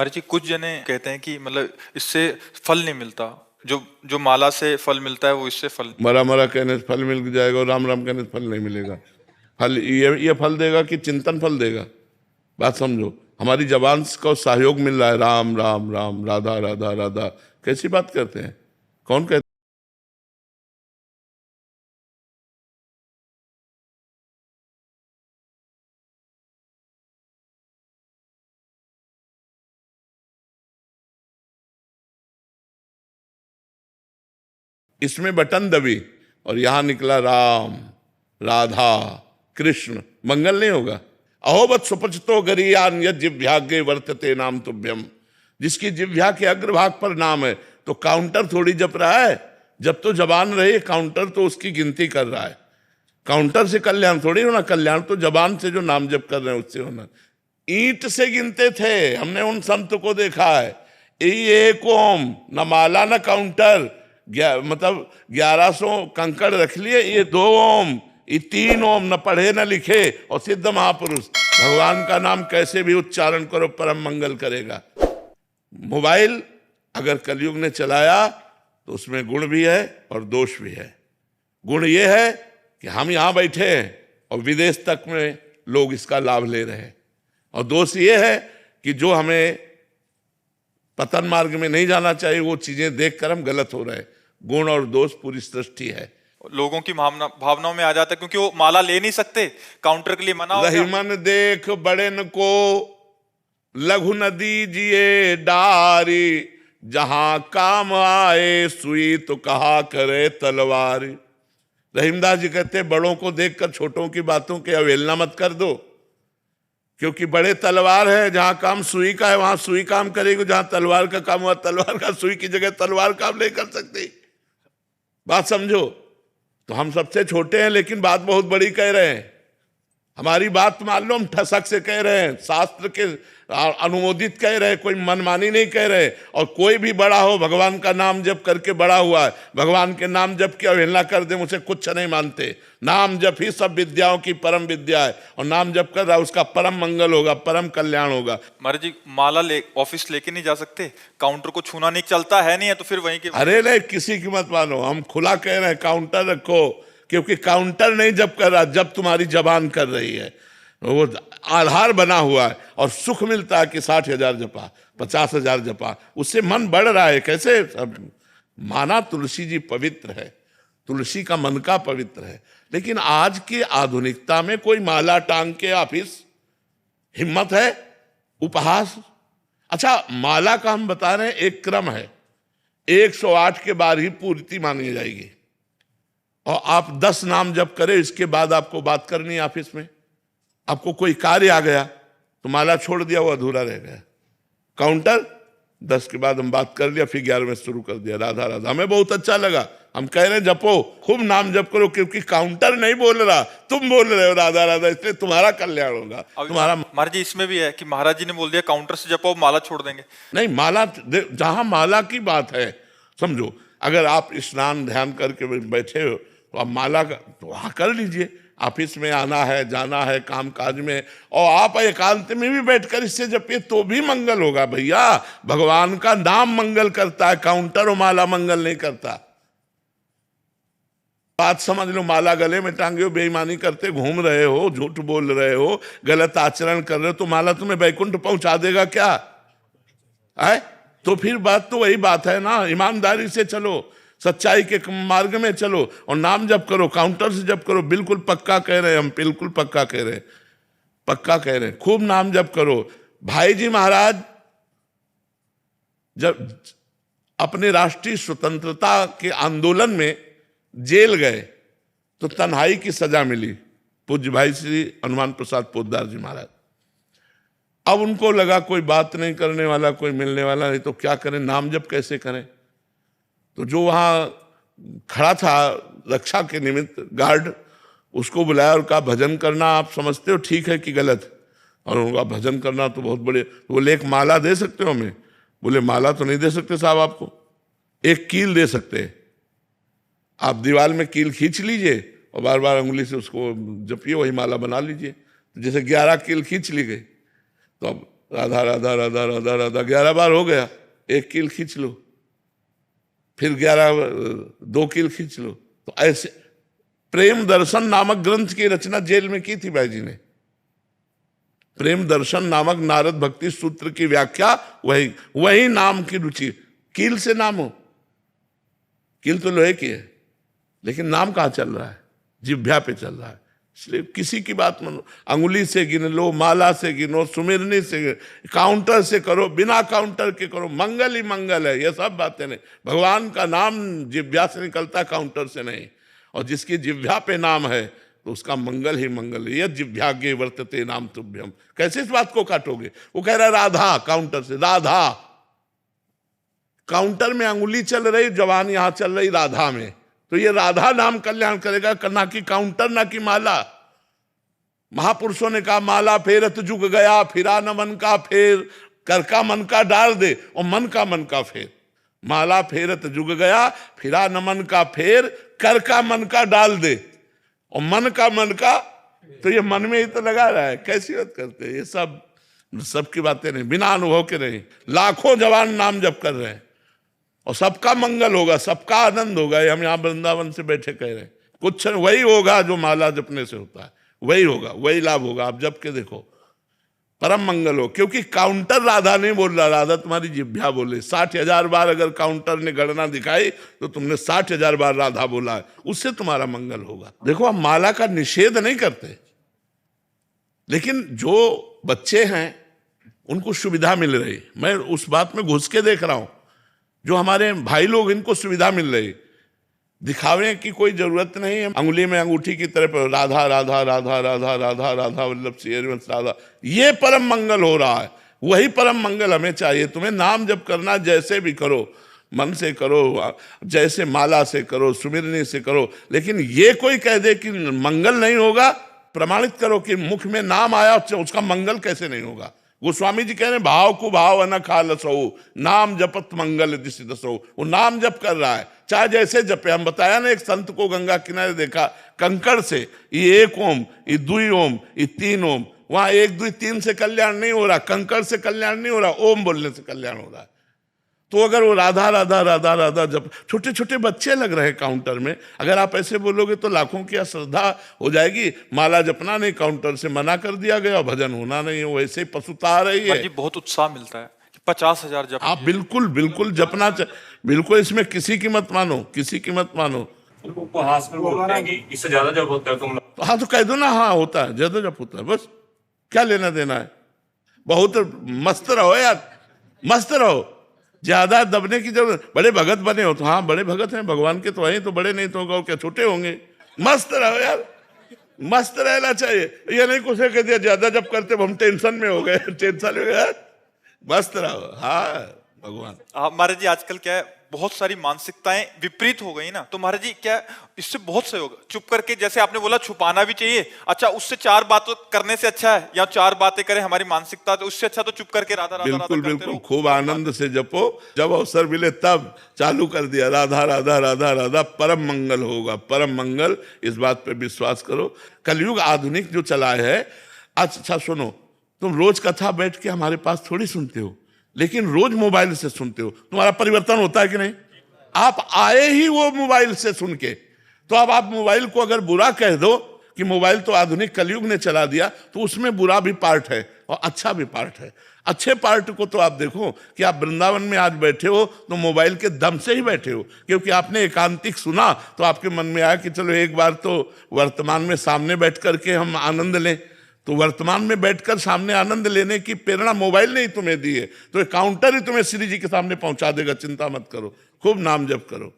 महाराज जी कुछ जने कहते हैं कि मतलब इससे फल नहीं मिलता, जो जो माला से फल मिलता है वो इससे फल। मरा मरा कहने से फल मिल जाएगा और राम राम कहने से फल नहीं मिलेगा। फल ये फल देगा कि चिंतन फल देगा? बात समझो, हमारी जबान को सहयोग मिल रहा है, राम राम राम, राधा राधा राधा। कैसी बात करते हैं? कौन कहते? इसमें बटन दबी और यहां निकला राम राधा कृष्ण, मंगल नहीं होगा। अहोबत सुपचितो गरियान यद जिह्वाग्रे वर्तते नाम तुभ्यम। जिसकी जिह्वा के अग्रभाग पर नाम है तो काउंटर थोड़ी जप रहा है, जब तो जबान रहे काउंटर तो उसकी गिनती कर रहा है। काउंटर से कल्याण थोड़ी होना, कल्याण तो जबान से जो नाम जप कर रहे हैं उससे होना। ईंट से गिनते थे, हमने उन संत को देखा है, एक ओम, न माला न काउंटर, मतलब 1100 कंकड़ रख लिए, ये 2 ओम, ये 3 ओम, न पढ़े न लिखे और सिद्ध महापुरुष। भगवान का नाम कैसे भी उच्चारण करो परम मंगल करेगा। मोबाइल अगर कलयुग ने चलाया तो उसमें गुण भी है और दोष भी है। गुण ये है कि हम यहां बैठे हैं और विदेश तक में लोग इसका लाभ ले रहे हैं, और दोष ये है कि जो हमें पतन मार्ग में नहीं जाना चाहिए वो चीजें देखकर हम गलत हो रहे हैं। गुण और दोष पूरी सृष्टि है। लोगों की भावनाओं में आ जाता है क्योंकि वो माला ले नहीं सकते, काउंटर के लिए मना हो गया। रहीमन देख बड़ेन को लघु न दीजिए डारी, जहां काम आए सुई तो कहा करे तलवारी। रहीमदास जी कहते बड़ों को देखकर छोटों की बातों की अवहेलना मत कर दो, क्योंकि बड़े तलवार है, जहां काम सुई का है वहां सुई काम करेगी, जहां तलवार का काम हुआ तलवार का, सुई की जगह तलवार काम नहीं कर सकती। बात समझो। तो हम सबसे छोटे हैं लेकिन बात बहुत बड़ी कह रहे हैं। हमारी बात मान लो हम ठसक से कह रहे हैं, शास्त्र के अनुमोदित कह रहे हैं, कोई मनमानी नहीं कह रहे। और कोई भी बड़ा हो भगवान का नाम जप करके बड़ा हुआ है, भगवान के नाम जप की अवहेलना कर दे मुझे कुछ नहीं मानते। नाम जप ही सब विद्याओं की परम विद्या है, और नाम जप कर रहा है उसका परम मंगल होगा, परम कल्याण होगा। महाराज जी माला ऑफिस लेके नहीं जा सकते, काउंटर को छूना नहीं, चलता है नहीं है तो फिर वहीं के। अरे नहीं, किसी की मत मानो, हम खुला कह रहे हैं काउंटर रखो, क्योंकि काउंटर नहीं जब कर रहा, जब तुम्हारी जबान कर रही है वो आधार बना हुआ है। और सुख मिलता है कि 60,000 जपा, 50,000 जपा, उससे मन बढ़ रहा है। कैसे? माना तुलसी जी पवित्र है, तुलसी का मन का पवित्र है, लेकिन आज की आधुनिकता में कोई माला टांग के ऑफिस, हिम्मत है? उपहास। अच्छा, माला का हम बता रहे हैं एक क्रम है, 108 के बाद ही पूर्ति मानी जाएगी, और आप 10 नाम जप करें इसके बाद आपको बात करनी है ऑफिस में। आपको कोई कार्य आ गया तो माला छोड़ दिया, वो अधूरा रह गया। काउंटर 10 के बाद हम बात कर लिया, फिर 11 में शुरू कर दिया राधा राधा। हमें बहुत अच्छा लगा, हम कह रहे हैं जपो, खूब नाम जप करो, क्योंकि काउंटर नहीं बोल रहा, तुम बोल रहे हो राधा राधा, इसलिए तुम्हारा कल्याण होगा। तुम्हारा महाराज जी इसमें भी है कि महाराज जी ने बोल दिया काउंटर से जपो, माला छोड़ देंगे। नहीं, माला जहां माला की बात है, समझो, अगर आप स्नान ध्यान करके बैठे हो तो आप माला का तो वहां कर लीजिए। ऑफिस में आना है, जाना है, काम काज में, और आप एकांत में भी बैठकर इससे जपिए तो भी मंगल होगा। भैया भगवान का नाम मंगल करता है, काउंटर और माला मंगल नहीं करता। बात समझ लो, माला गले में टांगे हो, बेईमानी करते घूम रहे हो, झूठ बोल रहे हो, गलत आचरण कर रहे हो, तो माला तुम्हें बैकुंठ पहुंचा देगा क्या? है तो फिर बात तो वही बात है ना, ईमानदारी से चलो, सच्चाई के मार्ग में चलो और नाम जप करो, काउंटर से जप करो। बिल्कुल पक्का कह रहे हैं हम, बिल्कुल पक्का कह रहे हैं, पक्का कह रहे हैं, खूब नाम जप करो। भाई जी महाराज जब अपने राष्ट्रीय स्वतंत्रता के आंदोलन में जेल गए तो तन्हाई की सजा मिली, पूज्य भाई श्री हनुमान प्रसाद पोद्दार जी महाराज। अब उनको लगा कोई बात नहीं करने वाला, कोई मिलने वाला नहीं, तो क्या करें, नाम जप कैसे करें? तो जो वहां खड़ा था रक्षा के निमित्त गार्ड, उसको बुलाया और कहा भजन करना आप समझते हो ठीक है कि गलत? और उनका भजन करना तो बहुत बड़े, तो बोले एक माला दे सकते हो हमें? बोले माला तो नहीं दे सकते साहब, आपको एक कील दे सकते हैं। आप दीवार में कील खींच लीजिए और बार बार उंगली से उसको जपिए, वही माला बना लीजिए। तो जैसे 11 कील खींच ली गई, तो अब राधा राधा राधा राधा राधा 11 बार हो गया, 1 कील खींच लो, फिर 2 कील खींच लो। तो ऐसे प्रेम दर्शन नामक ग्रंथ की रचना जेल में की थी भाई जी ने। प्रेम दर्शन नामक नारद भक्ति सूत्र की व्याख्या वही नाम की रुचि। कील से नाम हो, कील तो लोहे की है, लेकिन नाम कहाँ चल रहा है? जिह्वा पे चल रहा है। इसलिए किसी की बात मानो, अंगुली से गिन लो, माला से गिनो, सुमिरनी से, काउंटर से करो, बिना काउंटर के करो, मंगल ही मंगल है। ये सब बातें नहीं, भगवान का नाम जिह्वा से निकलता, काउंटर से नहीं। और जिसकी जिह्वा पे नाम है तो उसका मंगल ही मंगल है। यह जिह्वाग्रे वर्तते नाम तुभ्यम। कैसे इस बात को काटोगे? वो कह रहा है राधा, काउंटर से राधा, काउंटर में अंगुली चल रही, जवान यहां चल रही राधा में। तो ये राधा नाम कल्याण करेगा, ना कि काउंटर, ना कि माला। महापुरुषों ने कहा माला फेरत जुग गया, फिरा न मन का फेर, कर का मन का डाल दे और मन का फेर। माला फेरत जुग गया, फिरा न मन का फेर, कर का मन का डाल दे और मन का। तो ये मन में ही तो लगा रहा है। कैसी बात करते हैं? ये सब की बातें नहीं, बिना अनुभव के नहीं। लाखों जवान नाम जप कर रहे हैं और सबका मंगल होगा, सबका आनंद होगा। हम यहाँ वृंदावन से बैठे कह रहे हैं, कुछ वही होगा जो माला जपने से होता है, वही होगा, वही लाभ होगा। आप जप के देखो, परम मंगल हो। क्योंकि काउंटर राधा नहीं बोल रहा, राधा तुम्हारी जिह्वा बोले। 60,000 बार अगर काउंटर ने गणना दिखाई तो तुमने 60,000 बार राधा बोला है, उससे तुम्हारा मंगल होगा। देखो, हम माला का निषेध नहीं करते, लेकिन जो बच्चे हैं उनको सुविधा मिल रही, मैं उस बात में घुस के देख रहा हूं। जो हमारे भाई लोग, इनको सुविधा मिल रही, दिखावे की कोई जरूरत नहीं है। अंगुली में अंगूठी की तरफ राधा राधा राधा राधा राधा राधा वल्लभ श्री हरिवंश राधा, ये परम मंगल हो रहा है। वही परम मंगल हमें चाहिए। तुम्हें नाम जप करना जैसे भी करो, मन से करो, जैसे माला से करो, सुमिरनी से करो, लेकिन ये कोई कह दे कि मंगल नहीं होगा, प्रमाणित करो कि मुख में नाम आया, उसका मंगल कैसे नहीं होगा। गोस्वामी जी कह रहे हैं भाव को भाव न खालसो, नाम जपत मंगल दिशि दसो। वो नाम जप कर रहा है, चाहे जैसे जपे। हम बताया ना, एक संत को गंगा किनारे देखा, कंकड़ से ये 1 ओम, ये 2 ओम, ये 3 ओम। वहां 1 2 3 से कल्याण नहीं हो रहा, कंकड़ से कल्याण नहीं हो रहा, ओम बोलने से कल्याण हो रहा है। तो अगर वो राधा राधा राधा राधा जब छोटे छोटे बच्चे लग रहे हैं काउंटर में, अगर आप ऐसे बोलोगे तो लाखों की श्रद्धा हो जाएगी। माला जपना नहीं, काउंटर से मना कर दिया गया, भजन होना नहीं, वो ऐसे ही पशुता आ रही है। बहुत उत्साह मिलता है, 50,000 जप। आप बिल्कुल बिल्कुल जपना, बिल्कुल, इसमें किसी की मत मानो, किसी की मत मानो। उपहास में बोलते हैं कि इससे ज्यादा जप होता है तुम लोग। तो हाँ, तो कह दो ना, हाँ होता है, ज्यादा जप होता है, बस क्या लेना देना है। बहुत मस्त रहो यार, मस्त रहो, ज्यादा दबने की जरूरत। बड़े भगत बने हो तो हाँ, बड़े भगत हैं भगवान के, तो वही तो बड़े, नहीं तो क्या छोटे होंगे। मस्त रहो यार, मस्त रहना चाहिए। ये नहीं कुछ कह दिया ज्यादा जब करते हम टेंशन में हो गए, टेंशन हो गया। मस्त रहो, हाँ भगवान। महाराज जी, आजकल क्या है, बहुत सारी मानसिकताएं विपरीत हो गई ना, तो महाराज जी क्या इससे बहुत सहयोग, चुप करके, जैसे आपने बोला छुपाना भी चाहिए, अच्छा उससे 4 बातें करने से अच्छा है, या 4 बातें करें हमारी मानसिकता, तो उससे अच्छा तो चुप करके राधा राधा बिल्कुल राधा बिल्कुल, खूब आनंद से जपो। जब अवसर मिले तब चालू कर दिया राधा राधा राधा राधा, परम मंगल होगा, परम मंगल। इस बात पे विश्वास करो। कलयुग आधुनिक जो चला है, अच्छा सुनो, तुम रोज कथा बैठ के हमारे पास थोड़ी सुनते हो, लेकिन रोज मोबाइल से सुनते हो। तुम्हारा परिवर्तन होता है कि नहीं? आप आए ही वो मोबाइल से सुन के, तो अब आप मोबाइल को अगर बुरा कह दो कि मोबाइल तो आधुनिक कलयुग ने चला दिया, तो उसमें बुरा भी पार्ट है और अच्छा भी पार्ट है। अच्छे पार्ट को तो आप देखो कि आप वृंदावन में आज बैठे हो तो मोबाइल के दम से ही बैठे हो, क्योंकि आपने एकांतिक सुना तो आपके मन में आया कि चलो एक बार तो वर्तमान में सामने बैठ करके हम आनंद लें। तो वर्तमान में बैठकर सामने आनंद लेने की प्रेरणा मोबाइल ने ही तुम्हें दी है, तो काउंटर ही तुम्हें श्री जी के सामने पहुंचा देगा। चिंता मत करो, खूब नाम जप करो।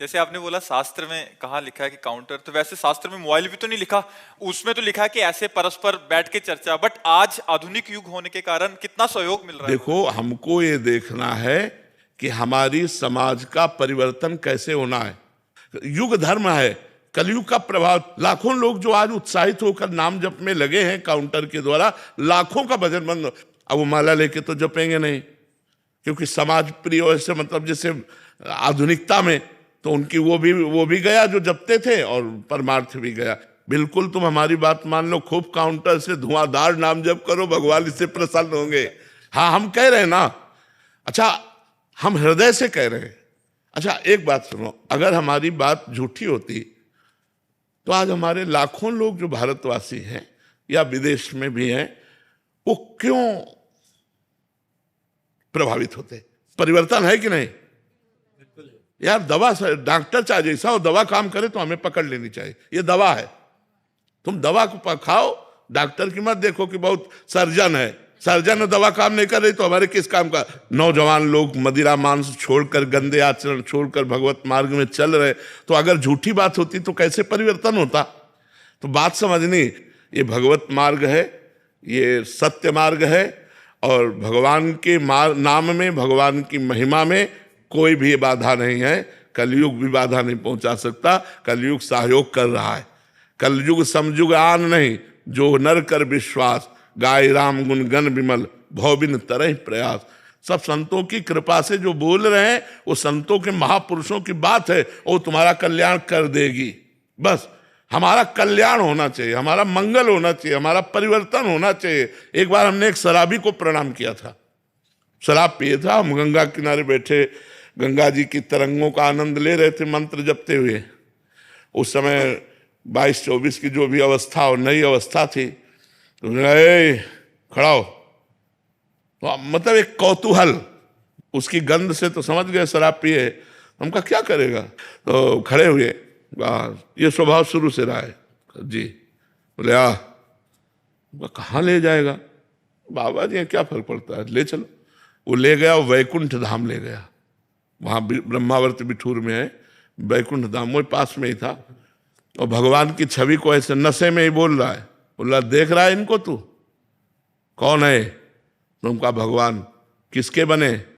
जैसे आपने बोला शास्त्र में कहाँ लिखा है कि काउंटर, तो वैसे शास्त्र में मोबाइल भी तो नहीं लिखा, उसमें तो लिखा है कि ऐसे परस्पर बैठ के चर्चा। बट आज आधुनिक युग होने के कारण कितना सहयोग मिल रहा है। देखो, हमको ये देखना है कि हमारी समाज का परिवर्तन कैसे होना है। युग धर्म है, कलयुग का प्रभाव। लाखों लोग जो आज उत्साहित होकर नाम जप में लगे हैं काउंटर के द्वारा, लाखों का भजन बंद। अब वो माला लेके तो जपेंगे नहीं, क्योंकि समाज प्रिय ऐसे, मतलब जैसे आधुनिकता में, तो उनकी वो भी गया जो जपते थे और परमार्थ भी गया। बिल्कुल तुम हमारी बात मान लो, खूब काउंटर से धुआंधार नाम जप करो, भगवान इससे प्रसन्न होंगे। हाँ, हम कह रहे हैं ना, अच्छा हम हृदय से कह रहे हैं। अच्छा एक बात सुनो, अगर हमारी बात झूठी होती तो आज हमारे लाखों लोग जो भारतवासी हैं या विदेश में भी हैं, वो क्यों प्रभावित होते? परिवर्तन है कि नहीं यार? दवा से डॉक्टर चाहे जैसा हो, दवा काम करे तो हमें पकड़ लेनी चाहिए, ये दवा है। तुम दवा को खाओ, डॉक्टर की मत देखो कि बहुत सर्जन है, सर्जन दवा काम नहीं कर रही तो हमारे किस काम का? नौजवान लोग मदिरा मांस छोड़कर, गंदे आचरण छोड़कर भगवत मार्ग में चल रहे, तो अगर झूठी बात होती तो कैसे परिवर्तन होता? तो बात समझनी, ये भगवत मार्ग है, ये सत्य मार्ग है, और भगवान के नाम में, भगवान की महिमा में कोई भी बाधा नहीं है। कलयुग भी बाधा नहीं पहुंचा सकता, कलयुग सहयोग कर रहा है। कलयुग समयुग आन नहीं, जो नर कर विश्वास, गाय राम गुण गण विमल, भौबिन तरह प्रयास। सब संतों की कृपा से जो बोल रहे हैं वो संतों के महापुरुषों की बात है, वो तुम्हारा कल्याण कर देगी। बस हमारा कल्याण होना चाहिए, हमारा मंगल होना चाहिए, हमारा परिवर्तन होना चाहिए। एक बार हमने एक शराबी को प्रणाम किया था, शराब पिए था, हम गंगा किनारे बैठे गंगा जी की तरंगों का आनंद ले रहे थे मंत्र जपते हुए। उस समय 22-24 की जो भी अवस्था और नई अवस्था थी, तो खड़ा हो, तो मतलब एक कौतूहल, उसकी गंध से तो समझ गए शराब पिए। हमका क्या करेगा, तो खड़े हुए, ये स्वभाव शुरू से रहा है जी। बोले कहाँ ले जाएगा? बाबा जी क्या फर्क पड़ता है, ले चलो। वो ले गया, वैकुंठ धाम ले गया, वहाँ ब्रह्मावर्त बिठूर में है वैकुंठ धाम, वो पास में ही था। और भगवान की छवि को ऐसे नशे में ही बोल रहा है, बोला देख रहा है इनको तू? कौन है? तुम कहा भगवान। किसके बने?